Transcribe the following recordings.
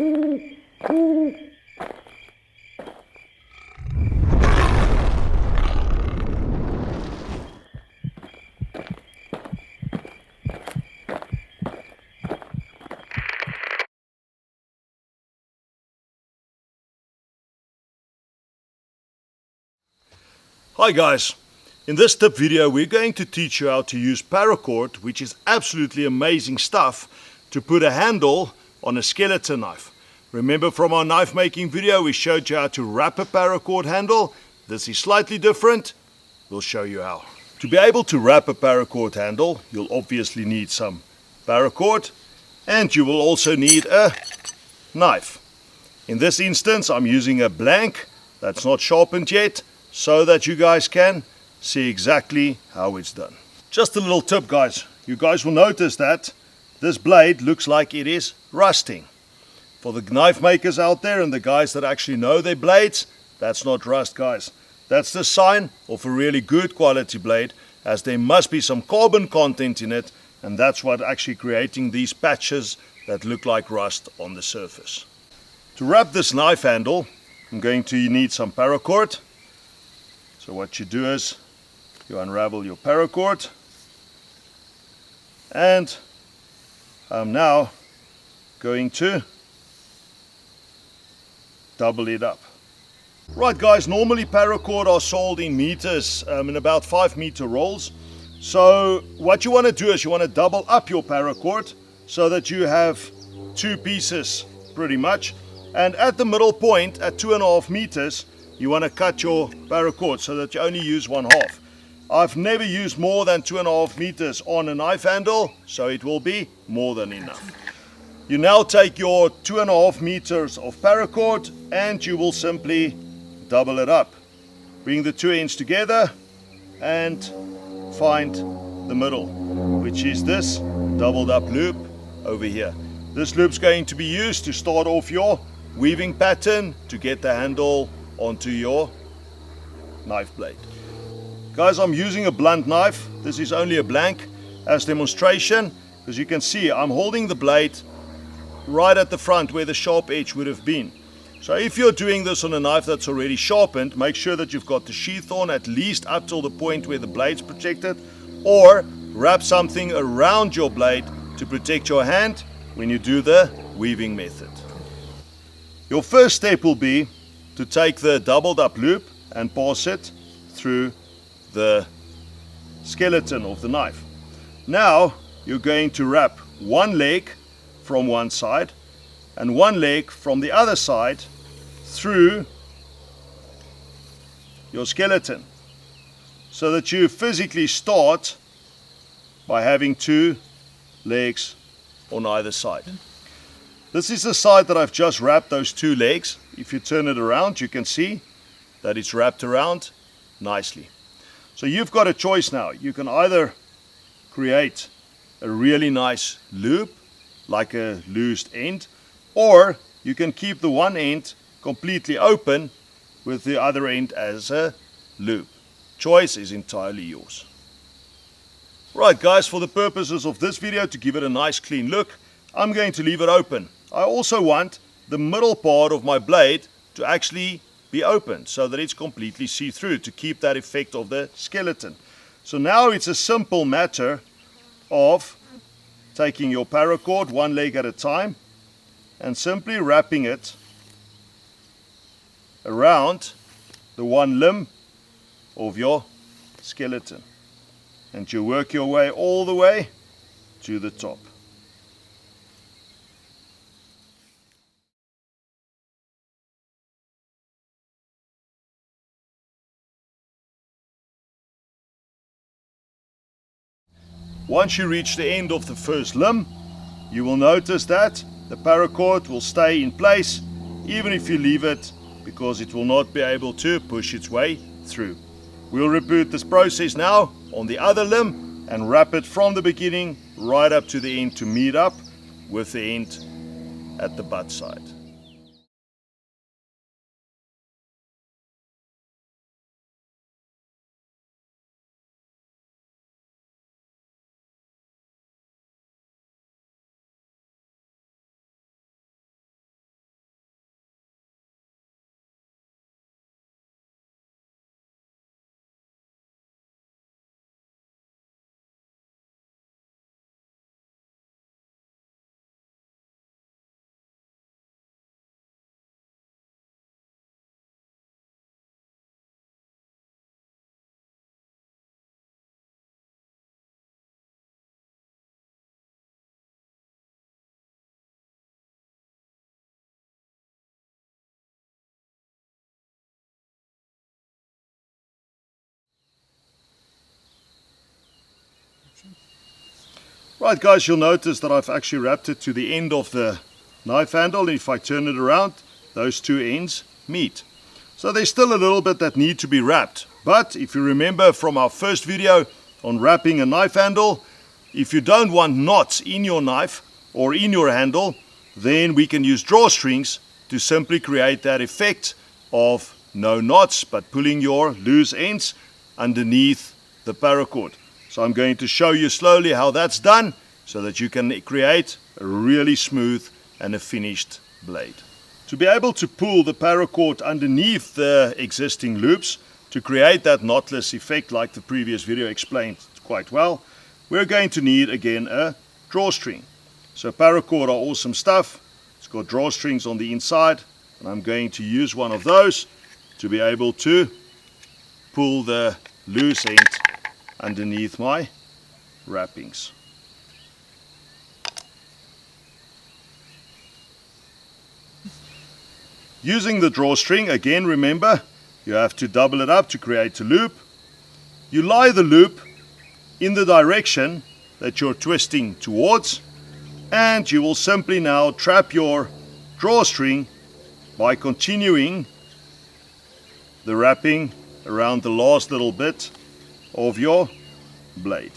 Hi guys, in this tip video we're going to teach you how to use PARACORD, which is absolutely amazing stuff, to put a handle on a skeleton knife. Remember from our knife making video we showed you how to wrap a PARACORD handle. This is slightly different. We'll show you how. To be able to wrap a PARACORD handle you'll obviously need some PARACORD, and you will also need a knife. In this instance I'm using a blank that's not sharpened yet, so that you guys can see exactly how it's done. Just a little tip guys, you guys will notice that this blade looks like it is rusting. For the knife makers out there and the guys that actually know their blades, that's not rust guys. That's the sign of a really good quality blade, as there must be some carbon content in it, and that's what actually creating these patches that look like rust on the surface. To wrap this knife handle I'm going to need some PARACORD. So what you do is you unravel your PARACORD, and I'm now going to double it up. Right guys, normally PARACORD are sold in meters, in about 5-meter rolls. So what you want to do is you want to double up your PARACORD so that you have 2 pieces pretty much, and at the middle point at 2.5 meters you want to cut your PARACORD so that you only use 1/2. I've never used more than 2.5 meters on a knife handle, so it will be more than enough. You now take your 2.5 meters of PARACORD and you will simply double it up. Bring the 2 ends together and find the middle, which is this doubled up loop over here. This loop's going to be used to start off your weaving pattern to get the handle onto your knife blade. Guys, I'm using a blunt knife. This is only a blank as demonstration, because you can see I'm holding the blade right at the front where the sharp edge would have been. So if you're doing this on a knife that's already sharpened, make sure that you've got the sheath on at least up till the point where the blade's protected, or wrap something around your blade to protect your hand when you do the weaving method. Your first step will be to take the doubled up loop and pass it through the skeleton of the knife. Now you're going to wrap one leg from one side and one leg from the other side through your skeleton, so that you physically start by having 2 legs on either side. This is the side that I've just wrapped those 2 legs. If you turn it around, you can see that it's wrapped around nicely. So you've got a choice now. You can either create a really nice loop, like a loosed end, or you can keep the one end completely open with the other end as a loop. Choice is entirely yours. Right guys, for the purposes of this video, to give it a nice clean look, I'm going to leave it open. I also want the middle part of my blade to actually be open so that it's completely see-through, to keep that effect of the skeleton. So now it's a simple matter of taking your PARACORD one leg at a time and simply wrapping it around the one limb of your skeleton, and you work your way all the way to the top. Once you reach the end of the first limb, you will notice that the PARACORD will stay in place even if you leave it, because it will not be able to push its way through. We'll repeat this process now on the other limb and wrap it from the beginning right up to the end to meet up with the end at the butt side. Right guys, you'll notice that I've actually wrapped it to the end of the knife handle, and if I turn it around, those two ends meet. So there's still a little bit that need to be wrapped, but if you remember from our first video on wrapping a knife handle, if you don't want knots in your knife or in your handle, then we can use drawstrings to simply create that effect of no knots but pulling your loose ends underneath the paracord. So I'm going to show you slowly how that's done so that you can create a really smooth and a finished blade. To be able to pull the paracord underneath the existing loops to create that knotless effect like the previous video explained quite well, we're going to need again a drawstring. So paracord are awesome stuff. It's got drawstrings on the inside, and I'm going to use one of those to be able to pull the loose end underneath my wrappings. Using the drawstring, again remember, you have to double it up to create a loop. You lie the loop in the direction that you're twisting towards, and you will simply now trap your drawstring by continuing the wrapping around the last little bit of your blade.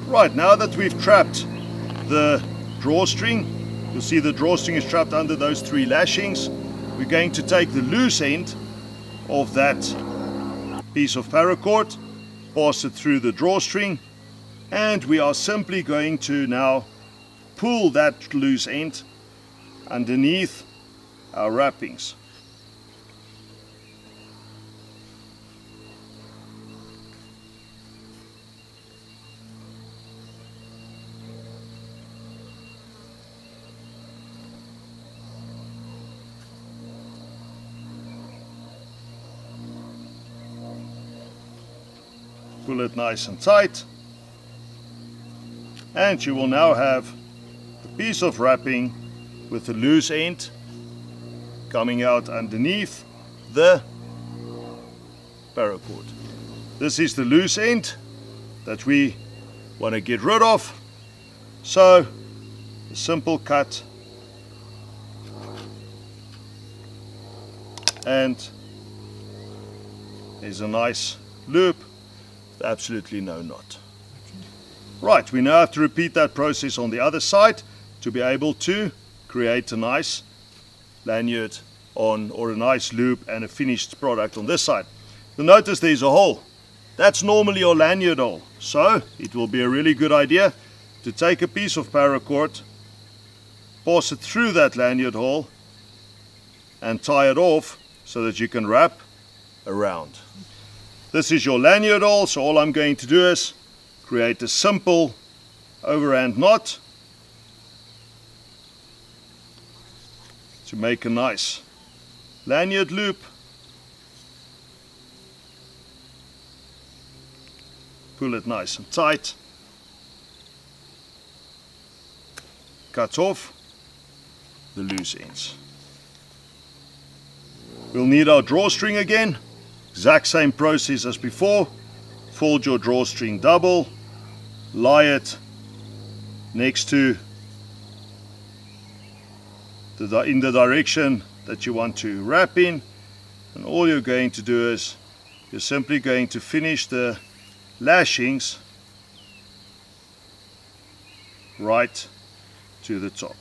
Right, now that we've trapped the drawstring, you'll see the drawstring is trapped under those three lashings. We're going to take the loose end of that piece of paracord, pass it through the drawstring, and we are simply going to now pull that loose end underneath our wrappings. Pull it nice and tight, and you will now have the piece of wrapping with the loose end coming out underneath the paracord. This is the loose end that we want to get rid of, so a simple cut and there's a nice loop. Absolutely no knot. Right, we now have to repeat that process on the other side to be able to create a nice lanyard on, or a nice loop and a finished product on this side. You'll notice there's a hole. That's normally your lanyard hole, so it will be a really good idea to take a piece of paracord, pass it through that lanyard hole and tie it off so that you can wrap around. This is your lanyard hole, so all I'm going to do is create a simple overhand knot to make a nice lanyard loop. Pull it nice and tight. Cut off the loose ends. We'll need our drawstring again. Exact same process as before. Fold your drawstring double, lie it next to in the direction that you want to wrap in, and all you're going to do is you're simply going to finish the lashings right to the top.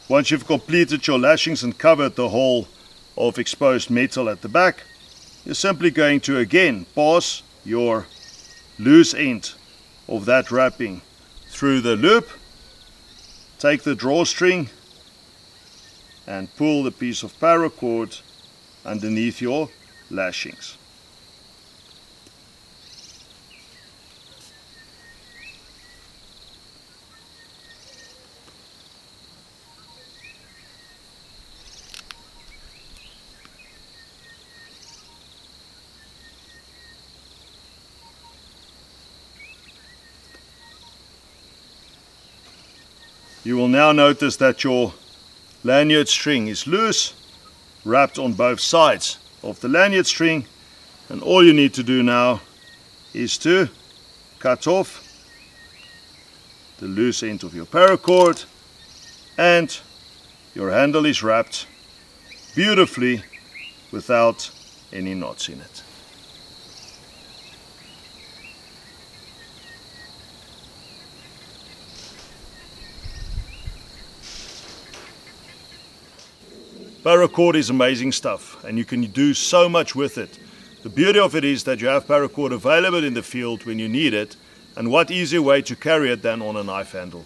Once you've completed your lashings and covered the whole of exposed metal at the back, you're simply going to again pass your loose end of that wrapping through the loop, take the drawstring and pull the piece of paracord underneath your lashings. You will now notice that your lanyard string is loose, wrapped on both sides of the lanyard string, and all you need to do now is to cut off the loose end of your paracord, and your handle is wrapped beautifully without any knots in it. Paracord is amazing stuff, and you can do so much with it. The beauty of it is that you have paracord available in the field when you need it, and what easier way to carry it than on a knife handle.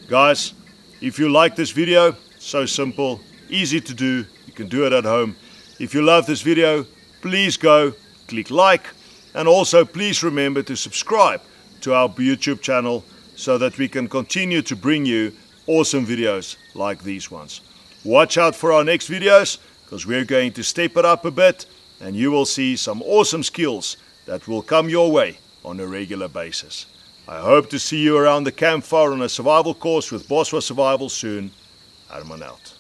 Guys, if you like this video, so simple, easy to do, you can do it at home. If you love this video, please go click like, and also please remember to subscribe to our YouTube channel so that we can continue to bring you awesome videos like these ones. Watch out for our next videos, because we're going to step it up a bit, and you will see some awesome skills that will come your way on a regular basis. I hope to see you around the campfire on a survival course with Boswa Survival soon. Herman out.